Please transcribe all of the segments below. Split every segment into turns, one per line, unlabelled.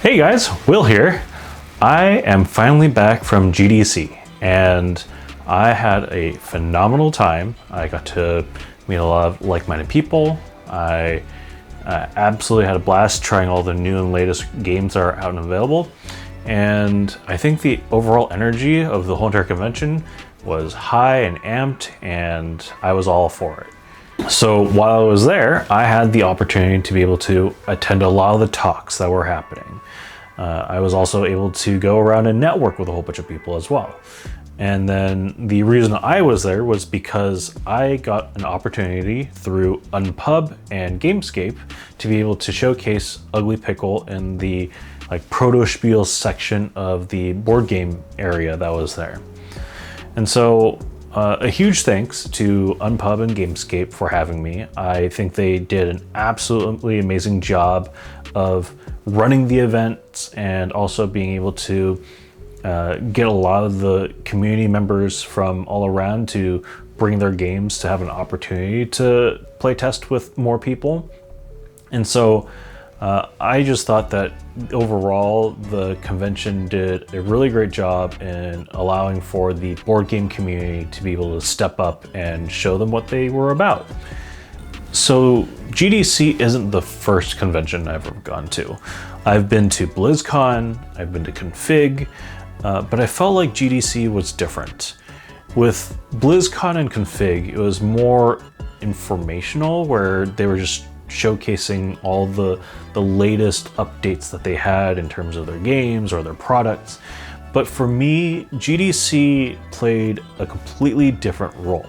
Hey guys, Will here. I am finally back from GDC and I had a phenomenal time. I got to meet a lot of like-minded people. I absolutely had a blast trying all the new and latest games that are out and available. And I think the overall energy of the whole entire convention was high and amped, and I was all for it. So while I was there, I had the opportunity to be able to attend a lot of the talks that were happening. I was also able to go around and network with a whole bunch of people as well. And then the reason I was there was because I got an opportunity through Unpub and Gamescape to be able to showcase Ugly Pickle in the proto spiel section of the board game area that was there. And so a huge thanks to Unpub and Gamescape for having me. I think they did an absolutely amazing job of running the events and also being able to get a lot of the community members from all around to bring their games to have an opportunity to play test with more people. And so I just thought that overall the convention did a really great job in allowing for the board game community to be able to step up and show them what they were about. So GDC isn't the first convention I've ever gone to. I've been to BlizzCon, I've been to Config, but I felt like GDC was different. With BlizzCon and Config, it was more informational, where they were just showcasing all the latest updates that they had in terms of their games or their products. But for me, GDC played a completely different role.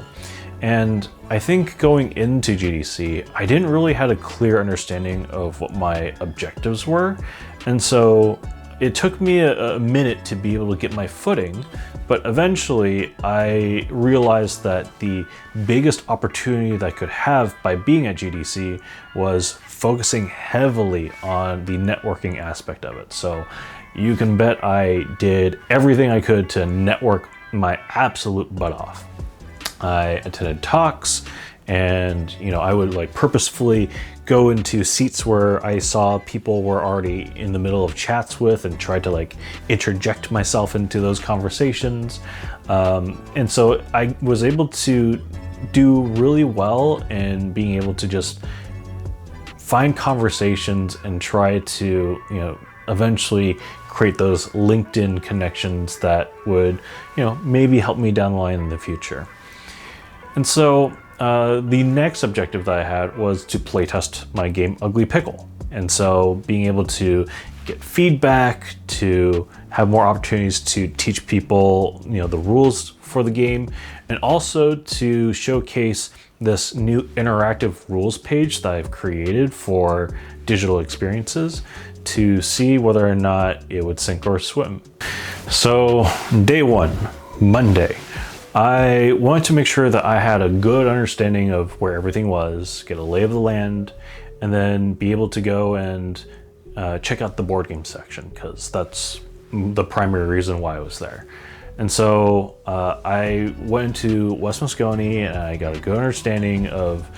And I think going into GDC, I didn't really have a clear understanding of what my objectives were. And so it took me a minute to be able to get my footing, but eventually I realized that the biggest opportunity that I could have by being at GDC was focusing heavily on the networking aspect of it. So you can bet I did everything I could to network my absolute butt off. I attended talks, and I would purposefully go into seats where I saw people were already in the middle of chats with, and try to interject myself into those conversations. And so I was able to do really well in being able to just find conversations and try to eventually create those LinkedIn connections that would maybe help me down the line in the future. And so the next objective that I had was to playtest my game Ugly Pickle. And so being able to get feedback, to have more opportunities to teach people the rules for the game, and also to showcase this new interactive rules page that I've created for digital experiences to see whether or not it would sink or swim. So day one, Monday, I wanted to make sure that I had a good understanding of where everything was, get a lay of the land, and then be able to go and check out the board game section, because that's the primary reason why I was there. And so I went to West Moscone and I got a good understanding of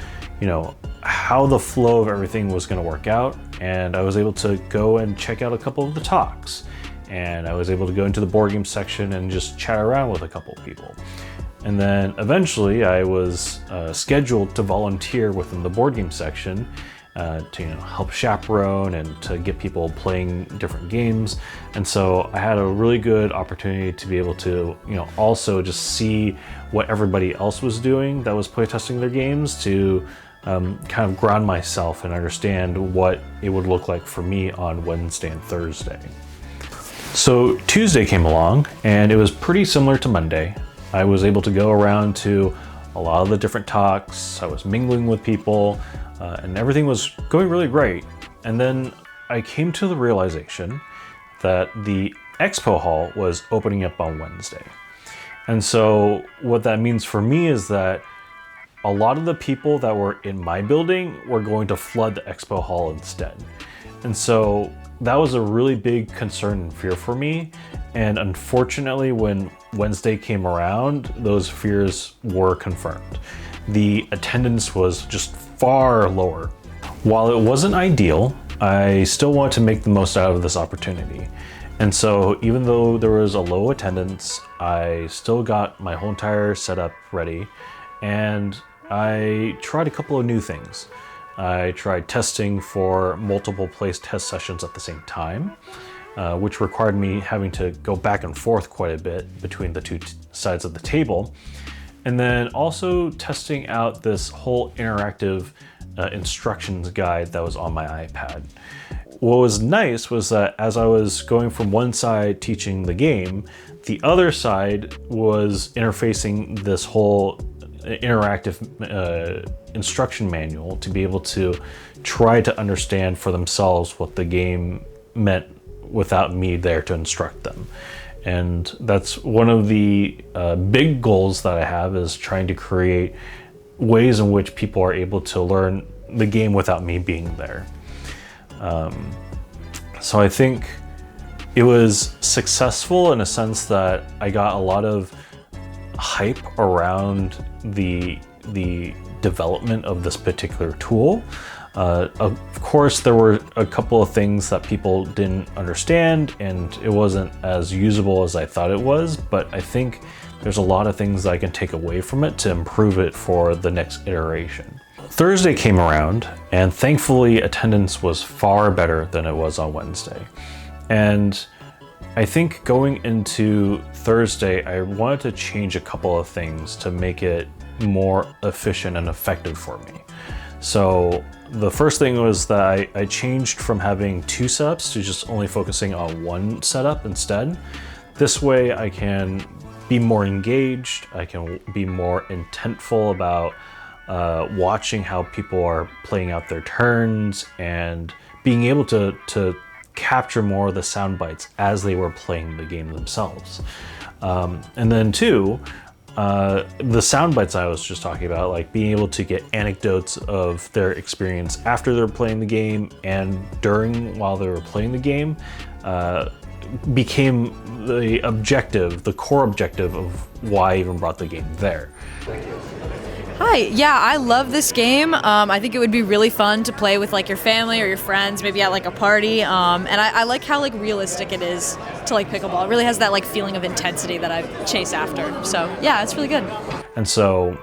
how the flow of everything was going to work out, and I was able to go and check out a couple of the talks. And I was able to go into the board game section and just chat around with a couple of people. And then eventually I was scheduled to volunteer within the board game section to help chaperone and to get people playing different games. And so I had a really good opportunity to be able to also just see what everybody else was doing that was playtesting their games, to kind of ground myself and understand what it would look like for me on Wednesday and Thursday. So Tuesday came along and it was pretty similar to Monday. I was able to go around to a lot of the different talks. I was mingling with people and everything was going really great. And then I came to the realization that the expo hall was opening up on Wednesday. And so what that means for me is that a lot of the people that were in my building were going to flood the expo hall instead. And so that was a really big concern and fear for me. And unfortunately, when Wednesday came around, those fears were confirmed. The attendance was just far lower. While it wasn't ideal, I still want to make the most out of this opportunity. And so even though there was a low attendance, I still got my whole entire setup ready, and I tried a couple of new things. I tried testing for multiple place test sessions at the same time, which required me having to go back and forth quite a bit between the two sides of the table. And then also testing out this whole interactive instructions guide that was on my iPad. What was nice was that as I was going from one side teaching the game, the other side was interfacing this whole interactive instruction manual to be able to try to understand for themselves what the game meant without me there to instruct them. And that's one of the big goals that I have, is trying to create ways in which people are able to learn the game without me being there. So I think it was successful in a sense that I got a lot of hype around the development of this particular tool. Of course, there were a couple of things that people didn't understand, and it wasn't as usable as I thought it was, but I think there's a lot of things I can take away from it to improve it for the next iteration. Thursday came around, and thankfully attendance was far better than it was on Wednesday. And I think going into Thursday, I wanted to change a couple of things to make it more efficient and effective for me. So the first thing was that I changed from having two setups to just only focusing on one setup instead. This way I can be more engaged, I can be more intentful about watching how people are playing out their turns, and being able to capture more of the sound bites as they were playing the game themselves. And then two, the sound bites I was just talking about, like being able to get anecdotes of their experience after they're playing the game and while they were playing the game, became the core objective of why I even brought the game there.
Hi, yeah, I love this game. I think it would be really fun to play with like your family or your friends, maybe at like a party. And I like how like realistic it is to like pickleball. It really has that like feeling of intensity that I chase after. So yeah, it's really good.
And so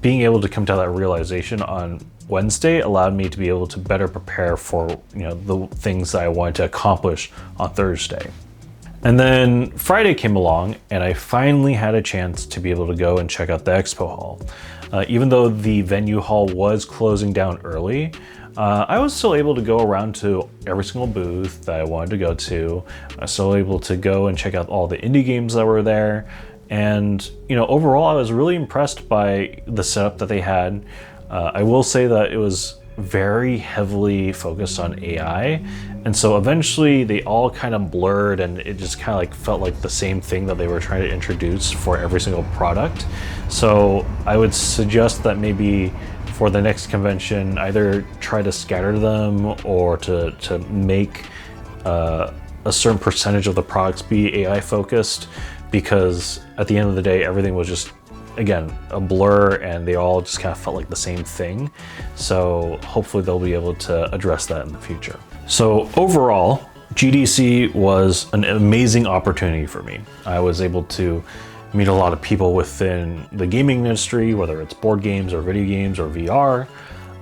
being able to come to that realization on Wednesday allowed me to be able to better prepare for the things that I wanted to accomplish on Thursday. And then Friday came along, and I finally had a chance to be able to go and check out the expo hall. Even though the venue hall was closing down early, I was still able to go around to every single booth that I wanted to go to. I was still able to go and check out all the indie games that were there. And overall, I was really impressed by the setup that they had. I will say that it was very heavily focused on AI, and so eventually they all kind of blurred, and it just kind of like felt like the same thing that they were trying to introduce for every single product. So I would suggest that maybe for the next convention, either try to scatter them or to make a certain percentage of the products be AI focused, because at the end of the day, everything was just, again, a blur, and they all just kind of felt like the same thing. So hopefully they'll be able to address that in the future. So overall, GDC was an amazing opportunity for me. I was able to meet a lot of people within the gaming industry, whether it's board games or video games or VR.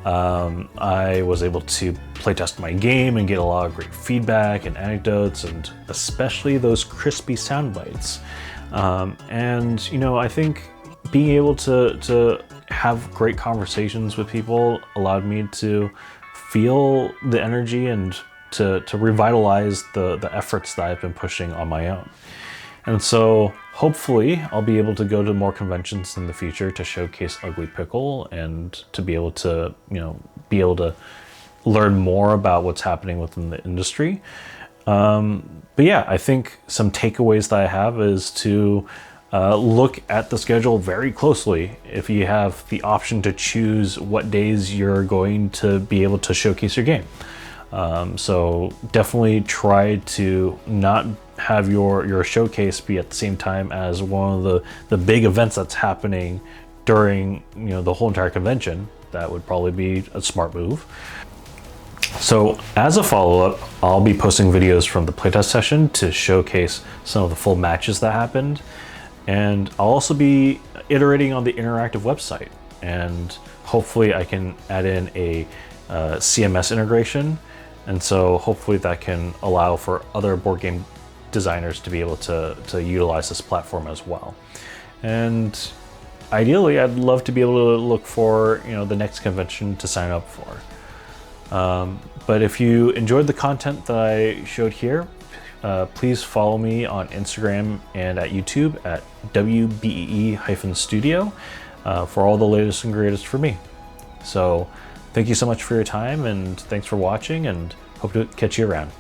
I was able to playtest my game and get a lot of great feedback and anecdotes, and especially those crispy sound bites. And I think being able to have great conversations with people allowed me to feel the energy and to revitalize the efforts that I've been pushing on my own. And so hopefully I'll be able to go to more conventions in the future to showcase Ugly Pickle, and to be able to learn more about what's happening within the industry. But yeah, I think some takeaways that I have is to look at the schedule very closely if you have the option to choose what days you're going to be able to showcase your game. So definitely try to not have your showcase be at the same time as one of the big events that's happening during the whole entire convention. That would probably be a smart move. So as a follow-up, I'll be posting videos from the playtest session to showcase some of the full matches that happened. And I'll also be iterating on the interactive website. And hopefully I can add in a CMS integration. And so hopefully that can allow for other board game designers to be able to utilize this platform as well. And ideally, I'd love to be able to look for the next convention to sign up for. But if you enjoyed the content that I showed here, please follow me on Instagram and at YouTube at WBEE-studio for all the latest and greatest for me. So thank you so much for your time, and thanks for watching, and hope to catch you around.